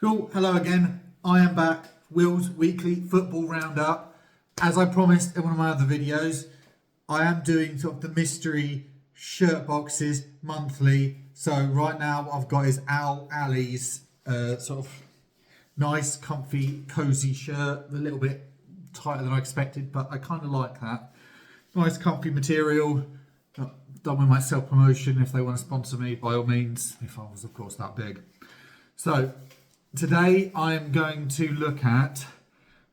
Cool, hello again. I am back. Will's weekly football roundup. As I promised in one of my other videos, I am doing sort of the mystery shirt boxes monthly. So right now what I've got is Al Ali's sort of nice, comfy, cozy shirt. A little bit tighter than I expected, but I kind of like that. Nice, comfy material. Done with my self-promotion. If they want to sponsor me, by all means, if I was, of course, that big. So today I'm going to look at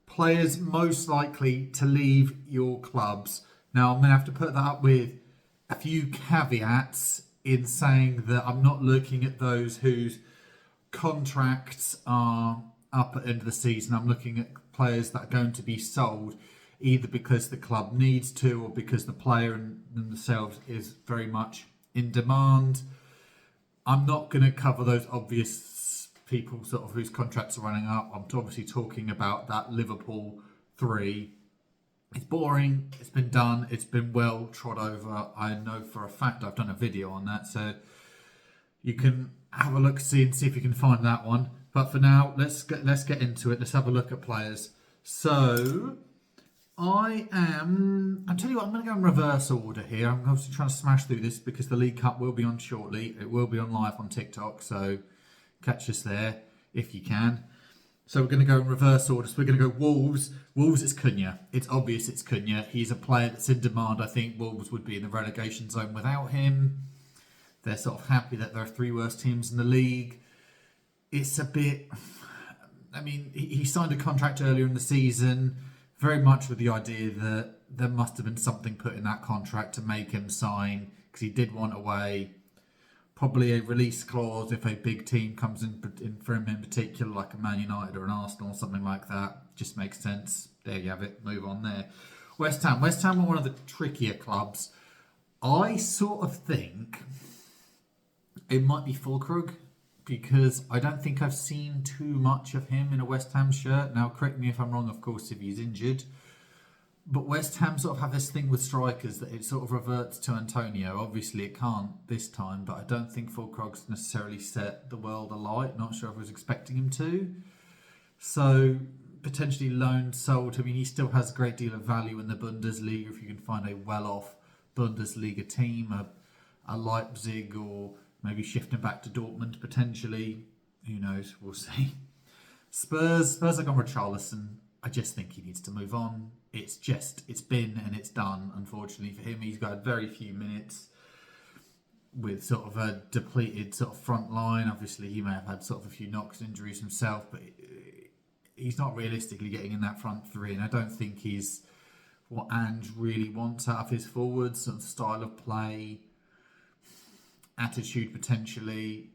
players most likely to leave your clubs. Now I'm going to have to put that up with a few caveats in saying that I'm not looking at those whose contracts are up at the end of the season. I'm looking at players that are going to be sold either because the club needs to or because the player themselves is very much in demand. I'm not going to cover those obvious people sort of whose contracts are running up. I'm obviously talking about that Liverpool 3. It's boring, it's been done, it's been well trod over. I know for a fact I've done a video on that, so you can have a look, see if you can find that one. But for now, let's get into it. Let's have a look at players. So I'm telling you what, I'm going to go in reverse order here. I'm obviously trying to smash through this because the League Cup will be on shortly. It will be on live on TikTok, so catch us there if you can. So we're going to go in reverse order. So we're going to go Wolves. Wolves, it's Cunha. It's obvious it's Cunha. He's a player that's in demand. I think Wolves would be in the relegation zone without him. They're sort of happy that there are three worst teams in the league. It's a bit... I mean, he signed a contract earlier in the season, very much with the idea that there must have been something put in that contract to make him sign, because he did want away. Probably a release clause if a big team comes in for him in particular, like a Man United or an Arsenal or something like that. Just makes sense. There you have it. Move on there. West Ham. West Ham are one of the trickier clubs. I sort of think it might be Füllkrug, because I don't think I've seen too much of him in a West Ham shirt. Now, correct me if I'm wrong, of course, if he's injured. But West Ham sort of have this thing with strikers that it sort of reverts to Antonio. Obviously, it can't this time, but I don't think Füllkrug's necessarily set the world alight. Not sure if I was expecting him to. So, potentially loaned, sold. I mean, he still has a great deal of value in the Bundesliga if you can find a well-off Bundesliga team, a Leipzig, or maybe shifting back to Dortmund potentially. Who knows? We'll see. Spurs are gone with Richarlison. I just think he needs to move on. It's been and it's done, unfortunately for him. He's got very few minutes with sort of a depleted sort of front line. Obviously, he may have had sort of a few knocks and injuries himself, but he's not realistically getting in that front three. And I don't think he's what Ange really wants out of his forwards, sort of style of play, attitude potentially.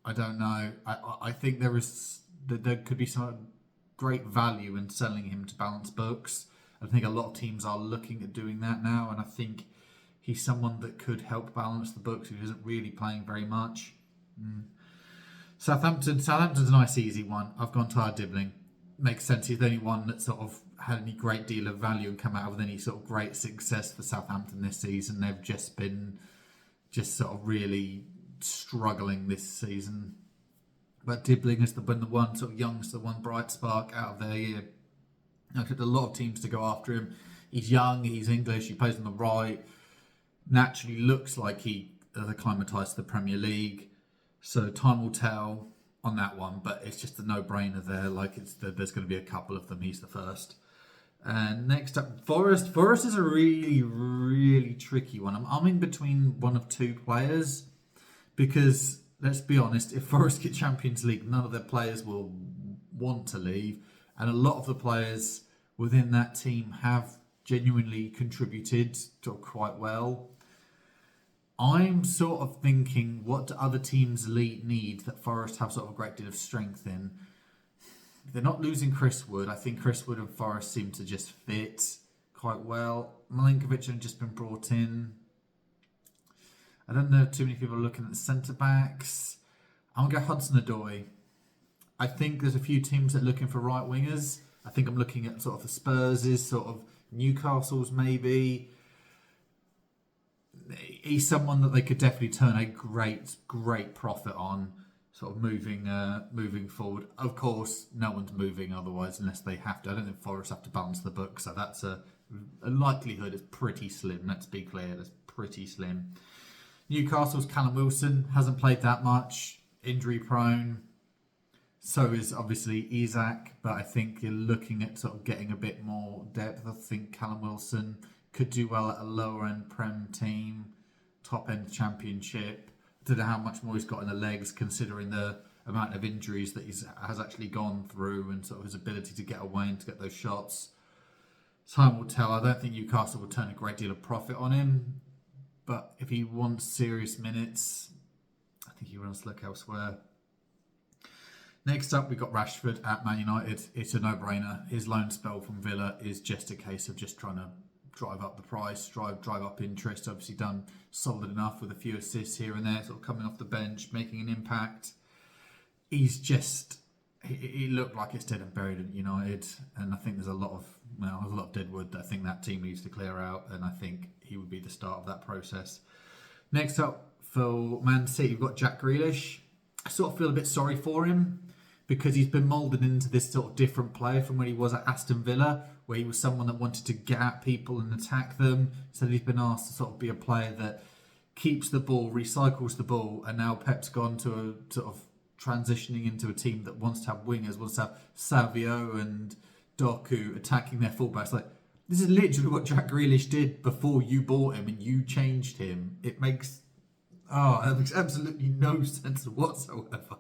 I don't know. I think there could be some great value in selling him to balance books. I think a lot of teams are looking at doing that now, and I think he's someone that could help balance the books who isn't really playing very much. Southampton's a nice easy one. I've gone Tyler Dibbling. Makes sense. He's the only one that sort of had any great deal of value and come out with any sort of great success for Southampton this season. They've just been sort of really struggling this season. But Dibbling has been the one sort of youngster, one bright spark out of their year. I took a lot of teams to go after him. He's young, he's English, he plays on the right. Naturally looks like he has acclimatised to the Premier League. So time will tell on that one, but it's just a no-brainer there. There's going to be a couple of them. He's the first. And next up, Forest. Forest is a really, really tricky one. I'm in between one of two players because, let's be honest, if Forest get Champions League, none of their players will want to leave. And a lot of the players within that team have genuinely contributed quite well. I'm sort of thinking, what do other teams need that Forest have sort of a great deal of strength in? They're not losing Chris Wood. I think Chris Wood and Forest seem to just fit quite well. Milinkovic have just been brought in. I don't know too many people are looking at the centre-backs. I'm going to go Hudson-Odoi. I think there's a few teams that are looking for right wingers. I think I'm looking at sort of the Spurs', sort of Newcastle's maybe. He's someone that they could definitely turn a great profit on. sort of moving forward. Of course, no one's moving otherwise unless they have to. I don't think Forest have to balance the book, so that's a likelihood is pretty slim. Let's be clear, that's pretty slim. Newcastle's Callum Wilson hasn't played that much, injury prone. So is obviously Isak, but I think you're looking at sort of getting a bit more depth. I think Callum Wilson could do well at a lower end Prem team, top end Championship. I don't know how much more he's got in the legs, considering the amount of injuries that he has actually gone through and sort of his ability to get away and to get those shots. Time will tell. I don't think Newcastle will turn a great deal of profit on him, but if he wants serious minutes, I think he wants to look elsewhere. Next up, we've got Rashford at Man United. It's a no-brainer. His loan spell from Villa is just a case of just trying to drive up the price, drive up interest. Obviously done solid enough with a few assists here and there, sort of coming off the bench, making an impact. He's just, he looked like it's dead and buried at United, and I think there's a lot of dead wood that I think that team needs to clear out, and I think he would be the start of that process. Next up for Man City, we've got Jack Grealish. I sort of feel a bit sorry for him, because he's been moulded into this sort of different player from when he was at Aston Villa, where he was someone that wanted to get at people and attack them. So he's been asked to sort of be a player that keeps the ball, recycles the ball, and now Pep's gone to a sort of transitioning into a team that wants to have wingers, wants to have Savio and Doku attacking their fullbacks. Like, this is literally what Jack Grealish did before you bought him and you changed him. It makes absolutely no sense whatsoever.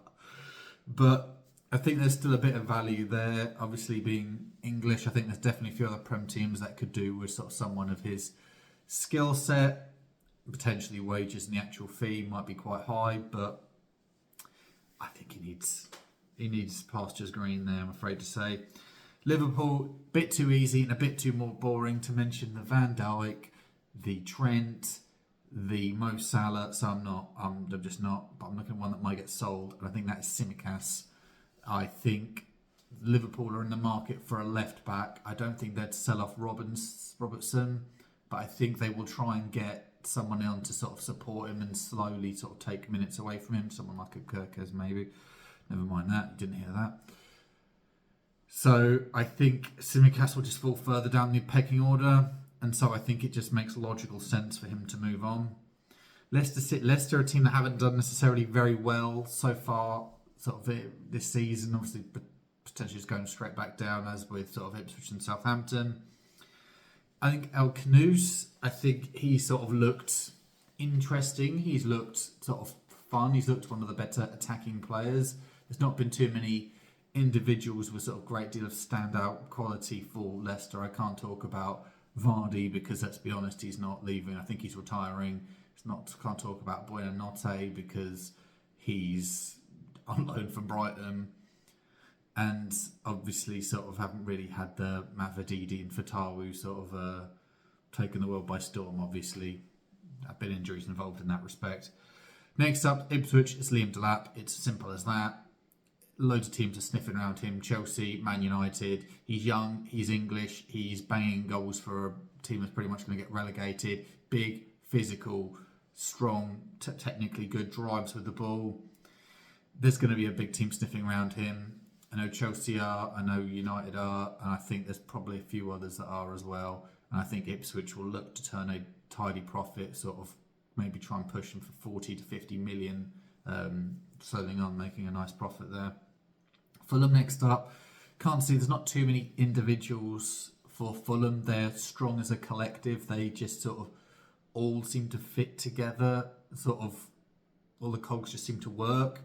But I think there's still a bit of value there. Obviously, being English, I think there's definitely a few other Prem teams that could do with sort of someone of his skill set. Potentially wages and the actual fee might be quite high, but I think he needs pastures green there, I'm afraid to say. Liverpool, bit too easy and a bit too more boring to mention the Van Dijk, the Trent, the Mo Salah. So I'm just not. But I'm looking at one that might get sold, and I think that is Tsimikas. I think Liverpool are in the market for a left back. I don't think they'd sell off Robertson, but I think they will try and get someone on to sort of support him and slowly sort of take minutes away from him. Someone like a Kirkes maybe. Never mind that. Didn't hear that. So I think Tsimikas will just fall further down the pecking order, and so I think it just makes logical sense for him to move on. Leicester, a team that haven't done necessarily very well so far, sort of this season. Obviously, potentially just going straight back down as with sort of Ipswich and Southampton. I think El Khanous, I think he sort of looked interesting. He's looked sort of fun. He's looked one of the better attacking players. There's not been too many individuals with sort of great deal of standout quality for Leicester. I can't talk about Vardy because, let's be honest, he's not leaving. I think he's retiring. Can't talk about Buonanotte because he's on loan from Brighton. And obviously sort of haven't really had the Mavadidi and Fatawu sort of taken the world by storm, obviously. There have been injuries involved in that respect. Next up, Ipswich, it's Liam Delap. It's as simple as that. Loads of teams are sniffing around him. Chelsea, Man United. He's young, he's English, he's banging goals for a team that's pretty much going to get relegated. Big, physical, strong, technically good, drives with the ball. There's going to be a big team sniffing around him. I know Chelsea are, I know United are, and I think there's probably a few others that are as well. And I think Ipswich will look to turn a tidy profit, sort of maybe try and push him for 40 to 50 million, selling on, making a nice profit there. Fulham next up. Can't see, there's not too many individuals for Fulham. They're strong as a collective. They just sort of all seem to fit together. Sort of all the cogs just seem to work.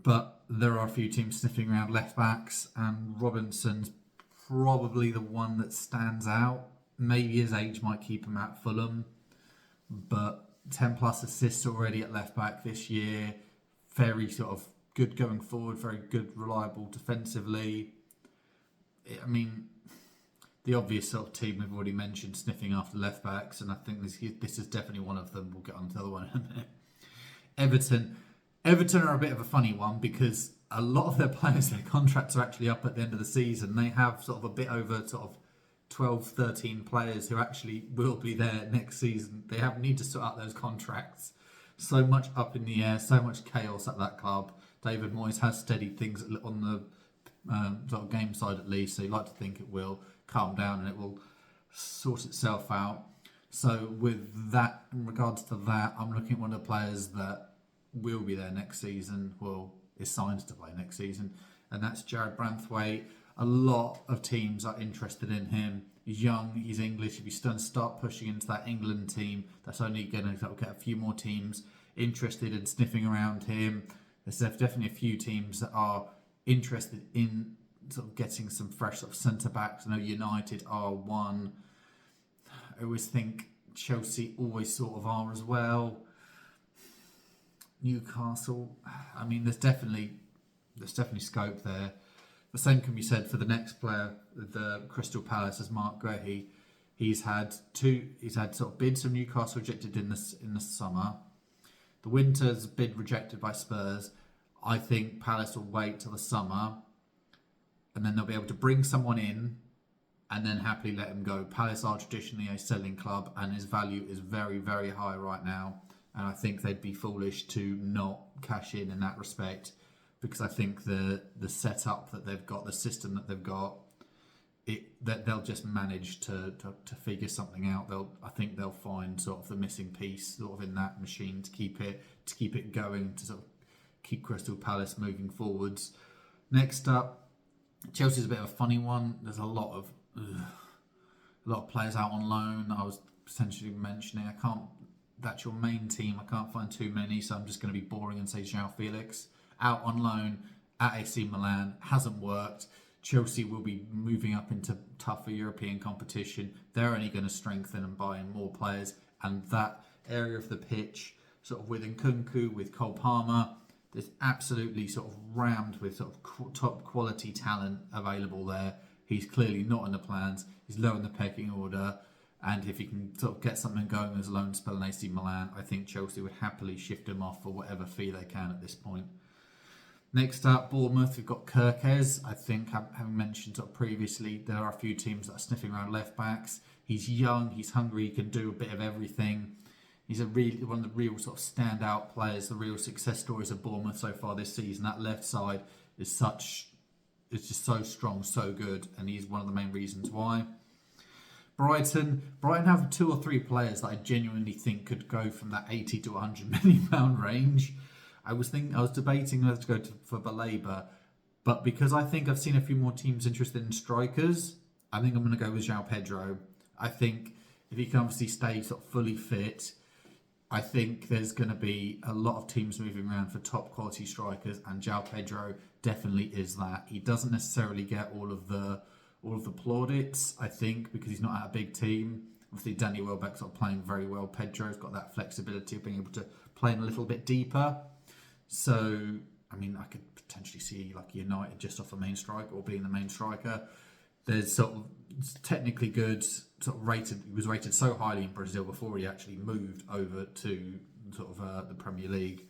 But there are a few teams sniffing around left backs, and Robinson's probably the one that stands out. Maybe his age might keep him at Fulham, but 10 plus assists already at left back this year. Very sort of good going forward, very good, reliable defensively. I mean, the obvious sort of team we've already mentioned sniffing after left backs, and I think this is definitely one of them. We'll get on to the other one in a minute. Everton are a bit of a funny one because a lot of their players, their contracts are actually up at the end of the season. They have sort of a bit over sort of 12, 13 players who actually will be there next season. They need to sort out those contracts. So much up in the air, so much chaos at that club. David Moyes has steadied things on the sort of game side at least, so you'd like to think it will calm down and it will sort itself out. So with that, in regards to that, I'm looking at one of the players that will be there next season, well, is signed to play next season, and that's Jared Branthwaite. A lot of teams are interested in him. He's young, he's English. If he's going to start pushing into that England team, that's only going to get a few more teams interested in sniffing around him. There's definitely a few teams that are interested in sort of getting some fresh sort of centre backs. I know United are one. I always think Chelsea always sort of are as well. Newcastle, I mean, there's definitely scope there. The same can be said for the next player, the Crystal Palace, as Mark Guehi. He's had sort of bids from Newcastle rejected in the summer. The winter's bid rejected by Spurs. I think Palace will wait till the summer, and then they'll be able to bring someone in, and then happily let him go. Palace are traditionally a selling club, and his value is very, very high right now. And I think they'd be foolish to not cash in that respect, because I think the setup that they've got, the system that they've got, that they'll just manage to figure something out. I think they'll find sort of the missing piece sort of in that machine to keep it going, to sort of keep Crystal Palace moving forwards. Next up, Chelsea's a bit of a funny one. There's a lot of players out on loan that I was potentially mentioning. That's your main team. I can't find too many, so I'm just going to be boring and say João Felix out on loan at AC Milan. Hasn't worked. Chelsea will be moving up into tougher European competition. They're only going to strengthen and buy in more players, and that area of the pitch, sort of with Nkunku, with Cole Palmer, there's absolutely sort of rammed with sort of top quality talent available there. He's clearly not in the plans. He's low in the pecking order. And if he can sort of get something going as a loan spell in AC Milan, I think Chelsea would happily shift him off for whatever fee they can at this point. Next up, Bournemouth, we've got Kirkes. I think, having mentioned sort of previously, there are a few teams that are sniffing around left backs. He's young, he's hungry, he can do a bit of everything. He's one of the real sort of standout players, the real success stories of Bournemouth so far this season. That left side is just so strong, so good, and he's one of the main reasons why. Brighton have 2 or 3 players that I genuinely think could go from that 80 to 100 million pound range. I was debating whether to go for Baleba, but because I think I've seen a few more teams interested in strikers, I think I'm going to go with João Pedro. I think if he can obviously stay sort of fully fit, I think there's going to be a lot of teams moving around for top quality strikers, and João Pedro definitely is that. He doesn't necessarily get all of the plaudits, I think, because he's not at a big team. Obviously, Danny Welbeck's not playing very well. Pedro's got that flexibility of being able to play in a little bit deeper. So, I mean, I could potentially see like United just off a main striker or being the main striker. There's sort of technically good, sort of rated. He was rated so highly in Brazil before he actually moved over to sort of the Premier League.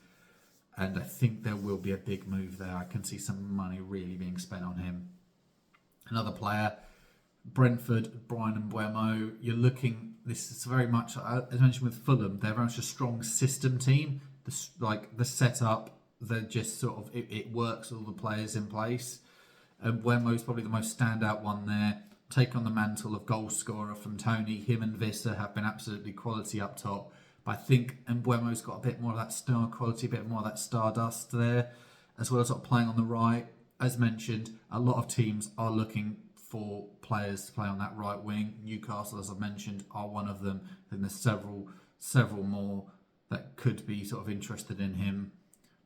And I think there will be a big move there. I can see some money really being spent on him. Another player, Brentford, Bryan Mbeumo. You're looking, this is very much, as mentioned with Fulham, they're very much a strong system team. The setup, they're just sort of, it works with all the players in place. And Mbeumo's probably the most standout one there. Take on the mantle of goal scorer from Tony. Him and Vista have been absolutely quality up top. But I think Mbeumo's got a bit more of that star quality, a bit more of that stardust there, as well as sort of playing on the right. As mentioned, a lot of teams are looking for players to play on that right wing. Newcastle, as I've mentioned, are one of them. And there's several more that could be sort of interested in him,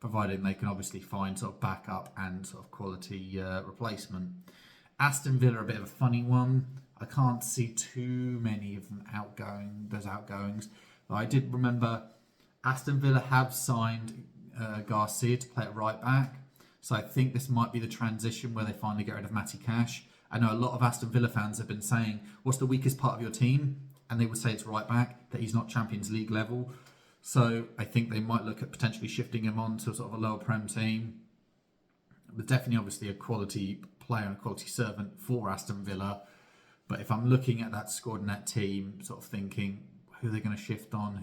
providing they can obviously find sort of backup and sort of quality replacement. Aston Villa, a bit of a funny one. I can't see too many of them outgoings. But I did remember Aston Villa have signed Garcia to play at right back. So I think this might be the transition where they finally get rid of Matty Cash. I know a lot of Aston Villa fans have been saying, what's the weakest part of your team? And they would say it's right back, that he's not Champions League level. So I think they might look at potentially shifting him on to sort of a lower Prem team. But definitely obviously a quality player and a quality servant for Aston Villa. But if I'm looking at that squad and that team, sort of thinking, who are they going to shift on?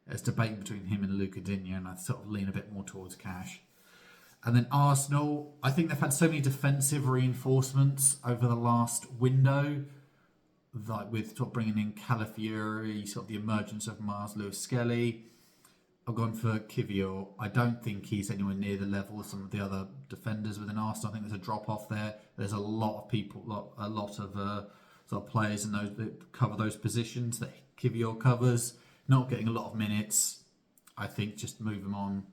There's debate between him and Luca Digne, and I sort of lean a bit more towards Cash. And then Arsenal, I think they've had so many defensive reinforcements over the last window, like with sort of bringing in Calafiori, sort of the emergence of Mars Lewis Skelly. I've gone for Kivior. I don't think he's anywhere near the level of some of the other defenders within Arsenal. I think there's a drop off there. There's a lot of people, a lot of sort of players in those that cover those positions that Kivior covers. Not getting a lot of minutes. I think just move him on,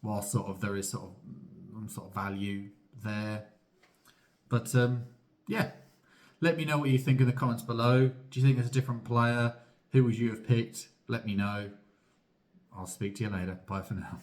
while sort of there is sort of value there. But yeah, let me know what you think in the comments below. Do you think there's a different player? Who would you have picked? Let me know. I'll speak to you later. Bye for now.